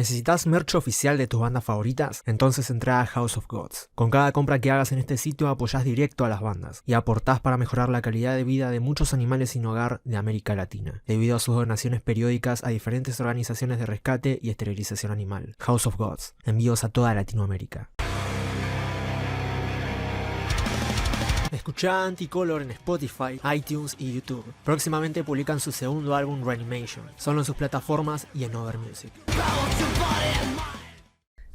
¿Necesitas merch oficial de tus bandas favoritas? Entonces entra a House of Gods. Con cada compra que hagas en este sitio apoyás directo a las bandas y aportás para mejorar la calidad de vida de muchos animales sin hogar de América Latina, debido a sus donaciones periódicas a diferentes organizaciones de rescate y esterilización animal. House of Gods, envíos a toda Latinoamérica. Escuchá Anticolor en Spotify, iTunes y YouTube. Próximamente publican su segundo álbum Reanimation, solo en sus plataformas y en Over Music.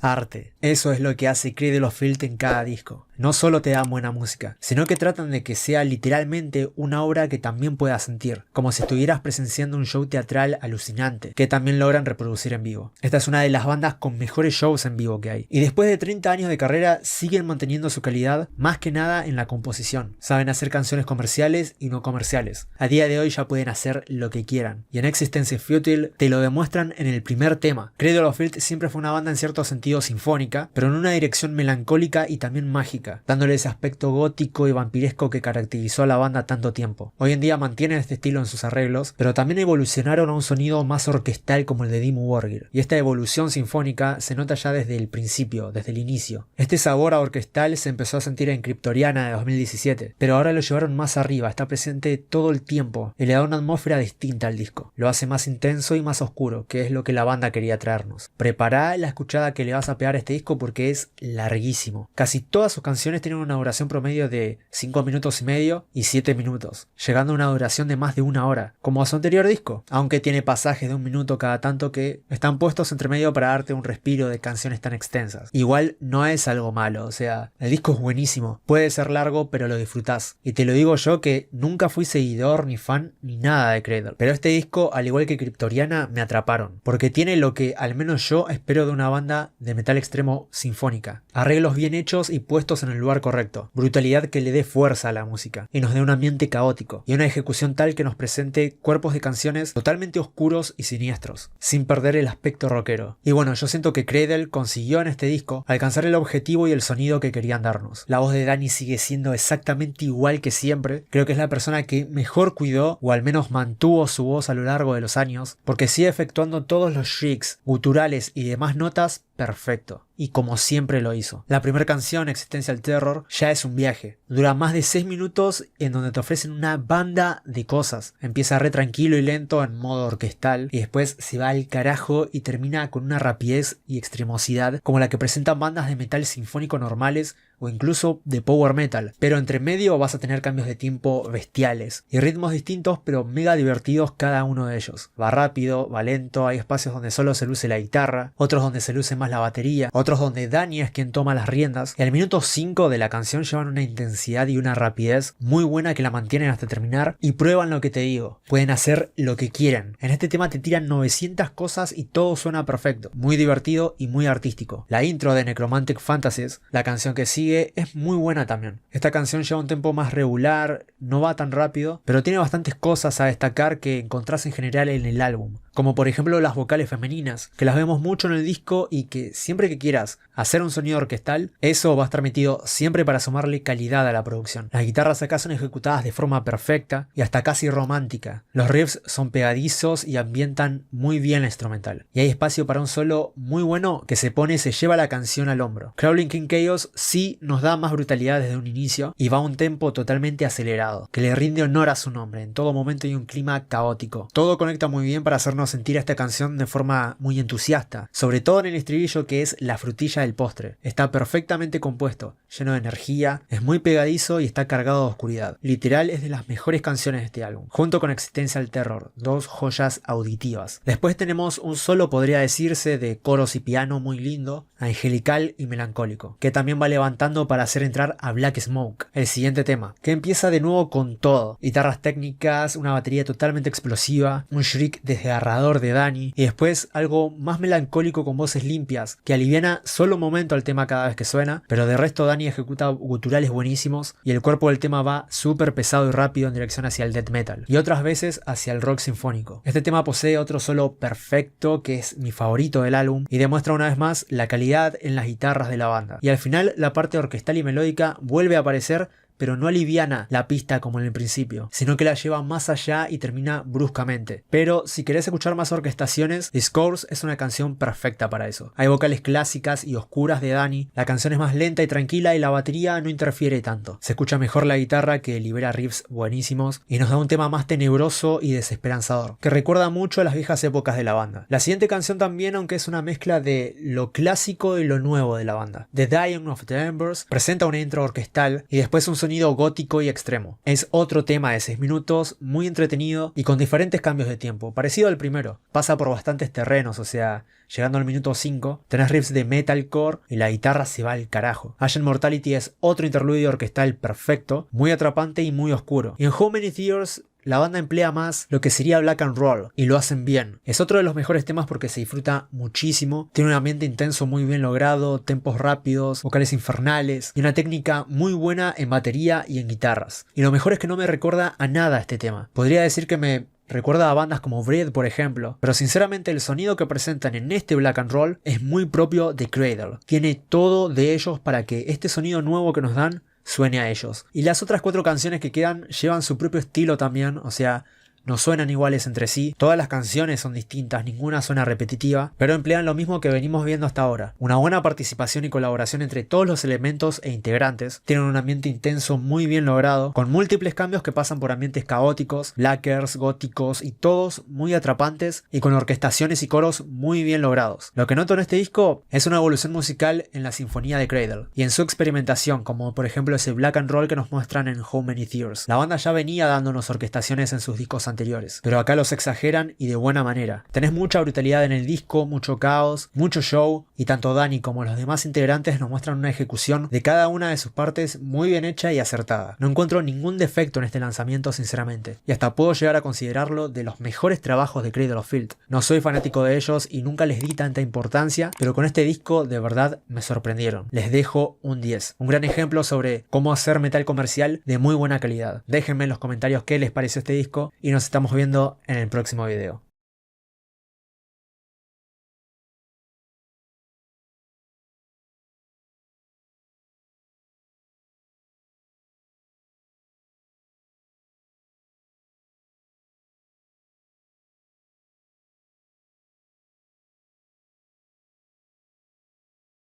Arte. Eso es lo que hace Cradle of Filth en cada disco. No solo te dan buena música, sino que tratan de que sea literalmente una obra que también puedas sentir, como si estuvieras presenciando un show teatral alucinante, que también logran reproducir en vivo. Esta es una de las bandas con mejores shows en vivo que hay, y después de 30 años de carrera siguen manteniendo su calidad, más que nada en la composición. Saben hacer canciones comerciales y no comerciales. A día de hoy ya pueden hacer lo que quieran, y en Existence is Futile te lo demuestran en el primer tema. Cradle of Filth siempre fue una banda en cierto sentido sinfónica, pero en una dirección melancólica y también mágica, dándole ese aspecto gótico y vampiresco que caracterizó a la banda tanto tiempo. Hoy en día mantienen este estilo en sus arreglos, pero también evolucionaron a un sonido más orquestal como el de Dimmu Borgir, y esta evolución sinfónica se nota ya desde el principio, desde el inicio. Este sabor a orquestal se empezó a sentir en Kryptoriana de 2017, pero ahora lo llevaron más arriba, está presente todo el tiempo y le da una atmósfera distinta al disco. Lo hace más intenso y más oscuro, que es lo que la banda quería traernos. Prepará la escuchada que le vas a pegar a este disco porque es larguísimo. Casi todas sus canciones tienen una duración promedio de 5 minutos y medio y 7 minutos, llegando a una duración de más de una hora, como a su anterior disco, aunque tiene pasajes de 1 minuto cada tanto que están puestos entre medio para darte un respiro de canciones tan extensas. Igual no es algo malo, o sea, el disco es buenísimo, puede ser largo pero lo disfrutás, y te lo digo yo que nunca fui seguidor ni fan ni nada de Cradle, pero este disco, al igual que Kryptoriana, me atraparon, porque tiene lo que al menos yo espero de una banda de metal extremo sinfónica: arreglos bien hechos y puestos en el lugar correcto, brutalidad que le dé fuerza a la música y nos dé un ambiente caótico, y una ejecución tal que nos presente cuerpos de canciones totalmente oscuros y siniestros, sin perder el aspecto rockero. Y bueno, yo siento que Cradle consiguió en este disco alcanzar el objetivo y el sonido que querían darnos. La voz de Dani sigue siendo exactamente igual que siempre, creo que es la persona que mejor cuidó o al menos mantuvo su voz a lo largo de los años, porque sigue efectuando todos los shrieks, guturales y demás notas perfecto, y como siempre lo hizo. La primera canción, Existential Terror, ya es un viaje. Dura más de 6 minutos en donde te ofrecen una banda de cosas. Empieza re tranquilo y lento en modo orquestal y después se va al carajo y termina con una rapidez y extremosidad como la que presentan bandas de metal sinfónico normales o incluso de power metal, pero entre medio vas a tener cambios de tiempo bestiales y ritmos distintos pero mega divertidos cada uno de ellos. Va rápido, va lento, hay espacios donde solo se luce la guitarra, otros donde se luce más la batería, otros donde Dani es quien toma las riendas, y al minuto 5 de la canción llevan una intensidad y una rapidez muy buena que la mantienen hasta terminar, y prueban lo que te digo, pueden hacer lo que quieran. En este tema te tiran 900 cosas y todo suena perfecto, muy divertido y muy artístico. La intro de Necromantic Fantasies, la canción que sigue, es muy buena también. Esta canción lleva un tempo más regular, no va tan rápido, pero tiene bastantes cosas a destacar que encontrás en general en el álbum, como por ejemplo las vocales femeninas, que las vemos mucho en el disco y que siempre que quieras hacer un sonido orquestal, eso va a estar metido siempre para sumarle calidad a la producción. Las guitarras acá son ejecutadas de forma perfecta y hasta casi romántica. Los riffs son pegadizos y ambientan muy bien la instrumental. Y hay espacio para un solo muy bueno que se lleva la canción al hombro. Crawling King Chaos sí nos da más brutalidad desde un inicio y va a un tempo totalmente acelerado, que le rinde honor a su nombre. En todo momento hay un clima caótico. Todo conecta muy bien para hacernos sentir a esta canción de forma muy entusiasta, sobre todo en el estribillo, que es la frutilla del postre. Está perfectamente compuesto, lleno de energía, es muy pegadizo y está cargado de oscuridad. Literal es de las mejores canciones de este álbum, junto con Existential Terror, dos joyas auditivas. Después tenemos un solo, podría decirse, de coros y piano muy lindo, angelical y melancólico, que también va levantando para hacer entrar a Black Smoke, el siguiente tema, que empieza de nuevo con todo: guitarras técnicas, una batería totalmente explosiva, un shriek desgarrador de Dani, y después algo más melancólico con voces limpias, que aliviana solo un momento al tema cada vez que suena, pero de resto Dani ejecuta guturales buenísimos y el cuerpo del tema va súper pesado y rápido en dirección hacia el death metal, y otras veces hacia el rock sinfónico. Este tema posee otro solo perfecto, que es mi favorito del álbum, y demuestra una vez más la calidad en las guitarras de la banda, y al final la parte orquestal y melódica vuelve a aparecer, pero no aliviana la pista como en el principio, sino que la lleva más allá y termina bruscamente. Pero si querés escuchar más orquestaciones, Scores es una canción perfecta para eso. Hay vocales clásicas y oscuras de Danny, la canción es más lenta y tranquila y la batería no interfiere tanto. Se escucha mejor la guitarra que libera riffs buenísimos y nos da un tema más tenebroso y desesperanzador, que recuerda mucho a las viejas épocas de la banda. La siguiente canción también, aunque es una mezcla de lo clásico y lo nuevo de la banda. The Dying of the Embers presenta una intro orquestal y después un sonido gótico y extremo. Es otro tema de 6 minutos, muy entretenido y con diferentes cambios de tiempo, parecido al primero. Pasa por bastantes terrenos, o sea, llegando al minuto 5, tenés riffs de metalcore y la guitarra se va al carajo. Ashen Mortality es otro interludio orquestal perfecto, muy atrapante y muy oscuro. Y en How Many Tears la banda emplea más lo que sería black and roll y lo hacen bien. Es otro de los mejores temas porque se disfruta muchísimo, tiene un ambiente intenso muy bien logrado, tempos rápidos, vocales infernales y una técnica muy buena en batería y en guitarras. Y lo mejor es que no me recuerda a nada este tema. Podría decir que me recuerda a bandas como Bread, por ejemplo, pero sinceramente el sonido que presentan en este black and roll es muy propio de Cradle. Tiene todo de ellos para que este sonido nuevo que nos dan suene a ellos. Y las otras 4 canciones que quedan llevan su propio estilo también, o sea, no suenan iguales entre sí, todas las canciones son distintas, ninguna suena repetitiva, pero emplean lo mismo que venimos viendo hasta ahora. Una buena participación y colaboración entre todos los elementos e integrantes, tienen un ambiente intenso muy bien logrado, con múltiples cambios que pasan por ambientes caóticos, blackers, góticos y todos muy atrapantes y con orquestaciones y coros muy bien logrados. Lo que noto en este disco es una evolución musical en la sinfonía de Cradle y en su experimentación, como por ejemplo ese black and roll que nos muestran en How Many Tears. La banda ya venía dándonos orquestaciones en sus discos anteriores, pero acá los exageran y de buena manera. Tenés mucha brutalidad en el disco, mucho caos, mucho show, y tanto Danny como los demás integrantes nos muestran una ejecución de cada una de sus partes muy bien hecha y acertada. No encuentro ningún defecto en este lanzamiento sinceramente, y hasta puedo llegar a considerarlo de los mejores trabajos de Cradle of Filth. No soy fanático de ellos y nunca les di tanta importancia, pero con este disco de verdad me sorprendieron. Les dejo un 10. Un gran ejemplo sobre cómo hacer metal comercial de muy buena calidad. Déjenme en los comentarios qué les pareció este disco y nos estamos viendo en el próximo video.